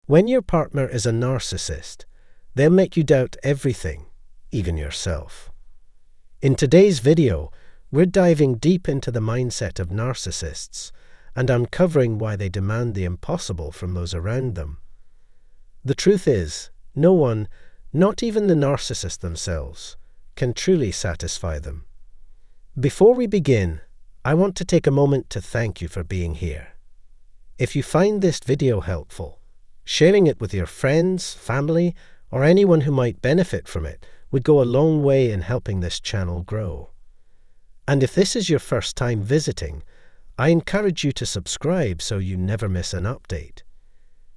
When your partner is a narcissist, they'll make you doubt everything, even yourself. In today's video, we're diving deep into the mindset of narcissists and uncovering why they demand the impossible from those around them. The truth is, no one, not even the narcissists themselves, can truly satisfy them. Before we begin, I want to take a moment to thank you for being here. If you find this video helpful, sharing it with your friends, family, or anyone who might benefit from it would go a long way in helping this channel grow. And if this is your first time visiting, I encourage you to subscribe so you never miss an update.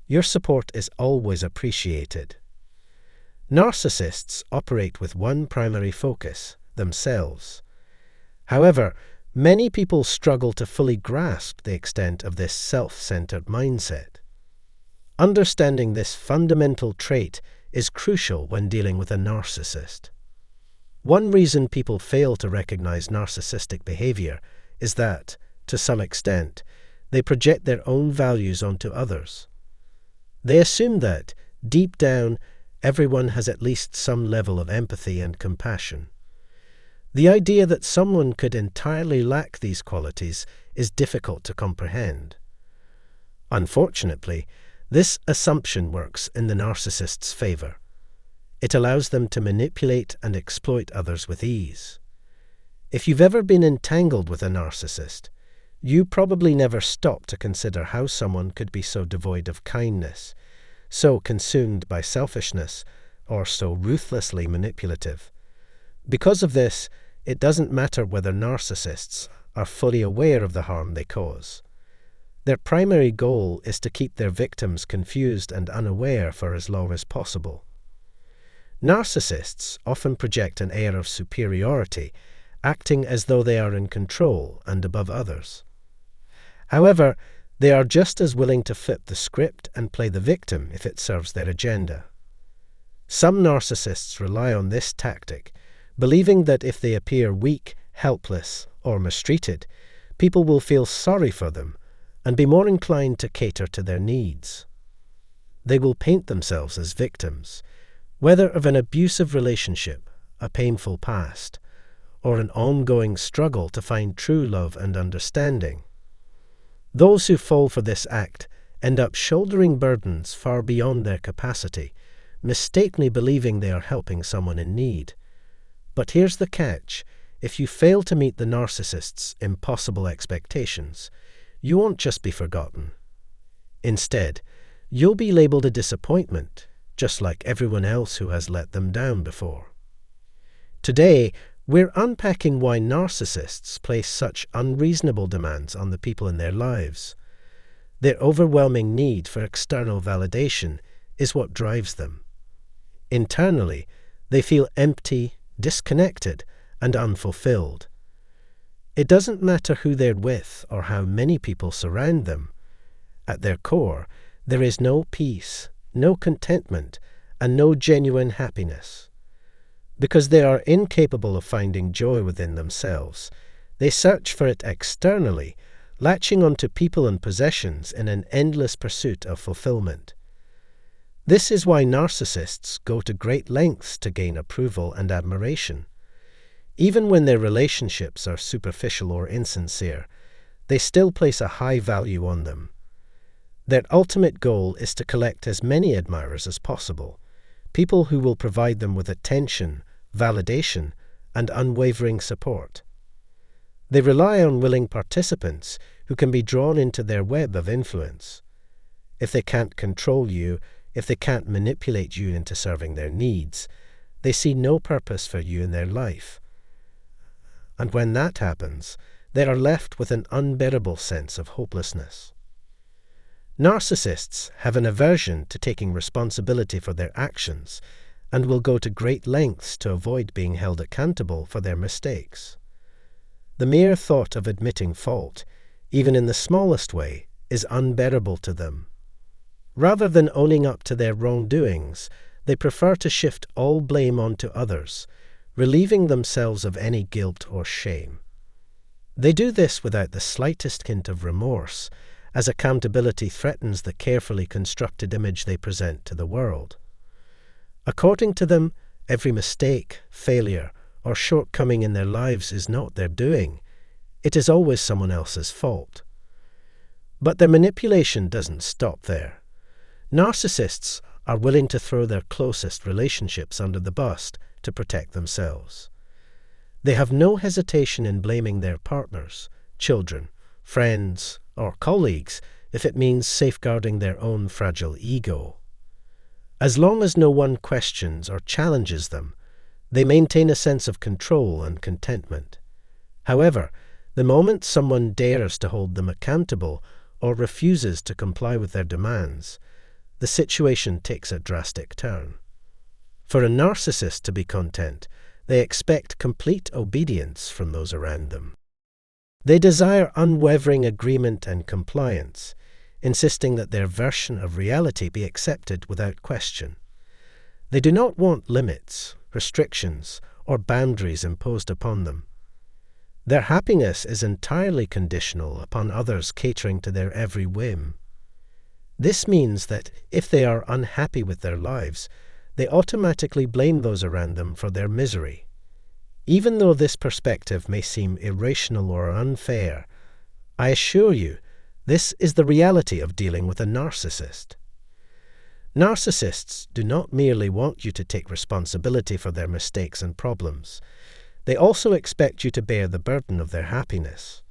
Your support is always appreciated. Narcissists operate with one primary focus: themselves. However, many people struggle to fully grasp the extent of this self-centered mindset. Understanding this fundamental trait is crucial when dealing with a narcissist. One reason people fail to recognize narcissistic behavior is that, to some extent, they project their own values onto others. They assume that, deep down, everyone has at least some level of empathy and compassion. The idea that someone could entirely lack these qualities is difficult to comprehend. Unfortunately, this assumption works in the narcissist's favor. It allows them to manipulate and exploit others with ease. If you've ever been entangled with a narcissist, you probably never stop to consider how someone could be so devoid of kindness, so consumed by selfishness, or so ruthlessly manipulative. Because of this, it doesn't matter whether narcissists are fully aware of the harm they cause. Their primary goal is to keep their victims confused and unaware for as long as possible. Narcissists often project an air of superiority, acting as though they are in control and above others. However, they are just as willing to flip the script and play the victim if it serves their agenda. Some narcissists rely on this tactic, believing that if they appear weak, helpless, or mistreated, people will feel sorry for them and be more inclined to cater to their needs. They will paint themselves as victims, whether of an abusive relationship, a painful past, or an ongoing struggle to find true love and understanding. Those who fall for this act end up shouldering burdens far beyond their capacity, mistakenly believing they are helping someone in need. But here's the catch: if you fail to meet the narcissist's impossible expectations, you won't just be forgotten. Instead, you'll be labeled a disappointment, just like everyone else who has let them down before. Today, we're unpacking why narcissists place such unreasonable demands on the people in their lives. Their overwhelming need for external validation is what drives them. Internally, they feel empty, disconnected, and unfulfilled. It doesn't matter who they're with or how many people surround them. At their core, there is no peace, no contentment, and no genuine happiness. Because they are incapable of finding joy within themselves, they search for it externally, latching onto people and possessions in an endless pursuit of fulfillment. This is why narcissists go to great lengths to gain approval and admiration. Even when their relationships are superficial or insincere, they still place a high value on them. Their ultimate goal is to collect as many admirers as possible, people who will provide them with attention, validation, and unwavering support. They rely on willing participants who can be drawn into their web of influence. If they can't control you, if they can't manipulate you into serving their needs, they see no purpose for you in their life. And when that happens, they are left with an unbearable sense of hopelessness. Narcissists have an aversion to taking responsibility for their actions and will go to great lengths to avoid being held accountable for their mistakes. The mere thought of admitting fault, even in the smallest way, is unbearable to them. Rather than owning up to their wrongdoings, they prefer to shift all blame onto others, relieving themselves of any guilt or shame. They do this without the slightest hint of remorse, as accountability threatens the carefully constructed image they present to the world. According to them, every mistake, failure, or shortcoming in their lives is not their doing. It is always someone else's fault. But their manipulation doesn't stop there. Narcissists are willing to throw their closest relationships under the bus to protect themselves. They have no hesitation in blaming their partners, children, friends, or colleagues if it means safeguarding their own fragile ego. As long as no one questions or challenges them, they maintain a sense of control and contentment. However, the moment someone dares to hold them accountable or refuses to comply with their demands, the situation takes a drastic turn. For a narcissist to be content, they expect complete obedience from those around them. They desire unwavering agreement and compliance, insisting that their version of reality be accepted without question. They do not want limits, restrictions, or boundaries imposed upon them. Their happiness is entirely conditional upon others catering to their every whim. This means that if they are unhappy with their lives, they automatically blame those around them for their misery. Even though this perspective may seem irrational or unfair, I assure you, this is the reality of dealing with a narcissist. Narcissists do not merely want you to take responsibility for their mistakes and problems. They also expect you to bear the burden of their happiness.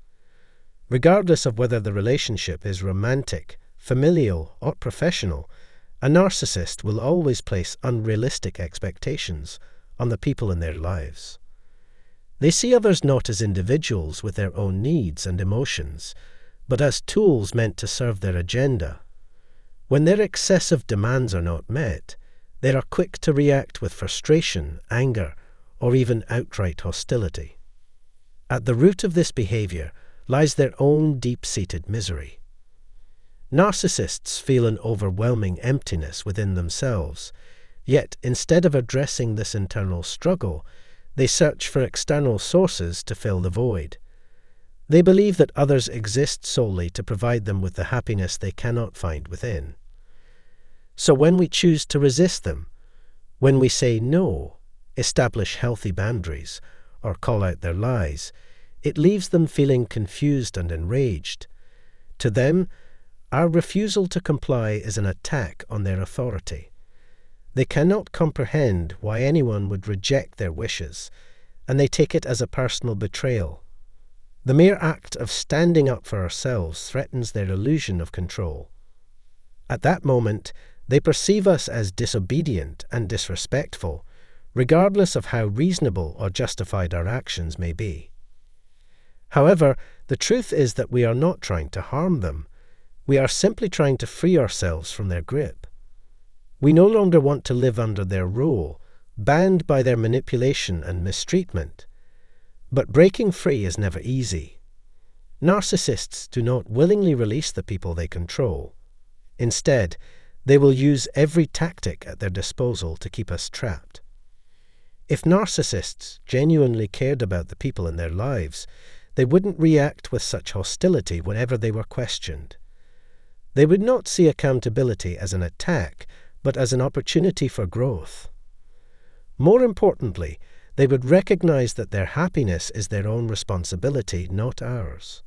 Regardless of whether the relationship is romantic, familial, or professional, a narcissist will always place unrealistic expectations on the people in their lives. They see others not as individuals with their own needs and emotions, but as tools meant to serve their agenda. When their excessive demands are not met, they are quick to react with frustration, anger, or even outright hostility. At the root of this behavior lies their own deep-seated misery. Narcissists feel an overwhelming emptiness within themselves, yet instead of addressing this internal struggle, they search for external sources to fill the void. They believe that others exist solely to provide them with the happiness they cannot find within. So when we choose to resist them, when we say no, establish healthy boundaries, or call out their lies, it leaves them feeling confused and enraged. To them, our refusal to comply is an attack on their authority. They cannot comprehend why anyone would reject their wishes, and they take it as a personal betrayal. The mere act of standing up for ourselves threatens their illusion of control. At that moment, they perceive us as disobedient and disrespectful, regardless of how reasonable or justified our actions may be. However, the truth is that we are not trying to harm them. We are simply trying to free ourselves from their grip. We no longer want to live under their rule, bound by their manipulation and mistreatment. But breaking free is never easy. Narcissists do not willingly release the people they control. Instead, they will use every tactic at their disposal to keep us trapped. If narcissists genuinely cared about the people in their lives, they wouldn't react with such hostility whenever they were questioned. They would not see accountability as an attack, but as an opportunity for growth. More importantly, they would recognize that their happiness is their own responsibility, not ours.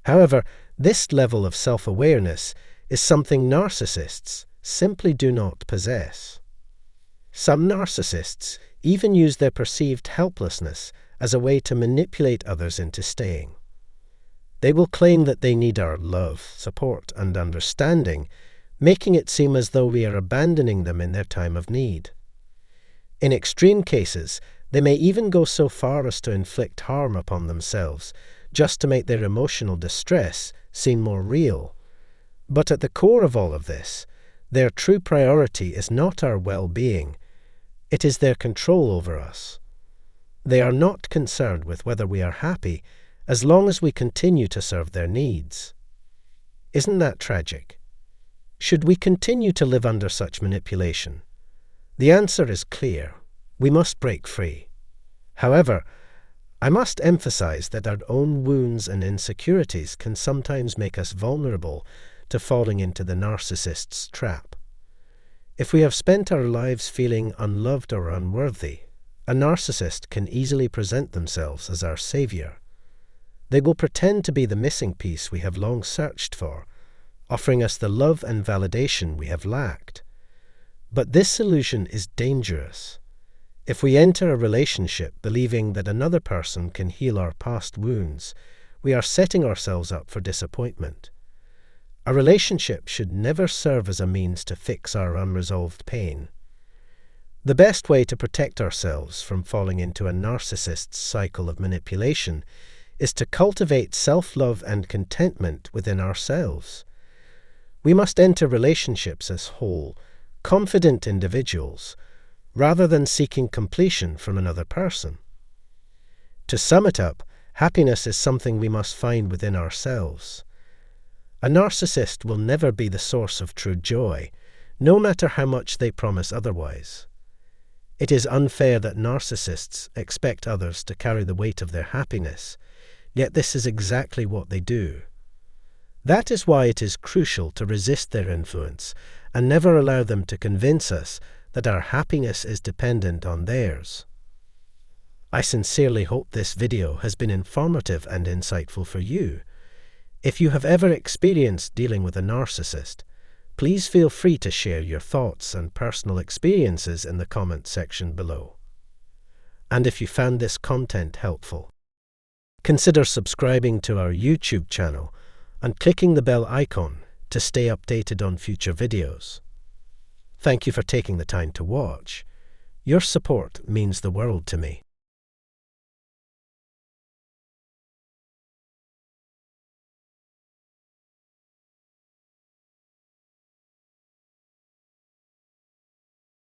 However, this level of self-awareness is something narcissists simply do not possess. Some narcissists even use their perceived helplessness as a way to manipulate others into staying. They will claim that they need our love, support, and understanding, making it seem as though we are abandoning them in their time of need. In extreme cases, they may even go so far as to inflict harm upon themselves, just to make their emotional distress seem more real. But at the core of all of this, their true priority is not our well-being. It is their control over us. They are not concerned with whether we are happy, as long as we continue to serve their needs. Isn't that tragic? Should we continue to live under such manipulation? The answer is clear. We must break free. However, I must emphasize that our own wounds and insecurities can sometimes make us vulnerable to falling into the narcissist's trap. If we have spent our lives feeling unloved or unworthy, a narcissist can easily present themselves as our savior. They will pretend to be the missing piece we have long searched for, offering us the love and validation we have lacked. But this illusion is dangerous. If we enter a relationship believing that another person can heal our past wounds, we are setting ourselves up for disappointment. A relationship should never serve as a means to fix our unresolved pain. The best way to protect ourselves from falling into a narcissist's cycle of manipulation is to cultivate self-love and contentment within ourselves. We must enter relationships as whole, confident individuals, rather than seeking completion from another person. To sum it up, happiness is something we must find within ourselves. A narcissist will never be the source of true joy, no matter how much they promise otherwise. It is unfair that narcissists expect others to carry the weight of their happiness, yet this is exactly what they do. That is why it is crucial to resist their influence and never allow them to convince us that our happiness is dependent on theirs. I sincerely hope this video has been informative and insightful for you. If you have ever experienced dealing with a narcissist, please feel free to share your thoughts and personal experiences in the comment section below. And if you found this content helpful, consider subscribing to our YouTube channel and clicking the bell icon to stay updated on future videos. Thank you for taking the time to watch. Your support means the world to me.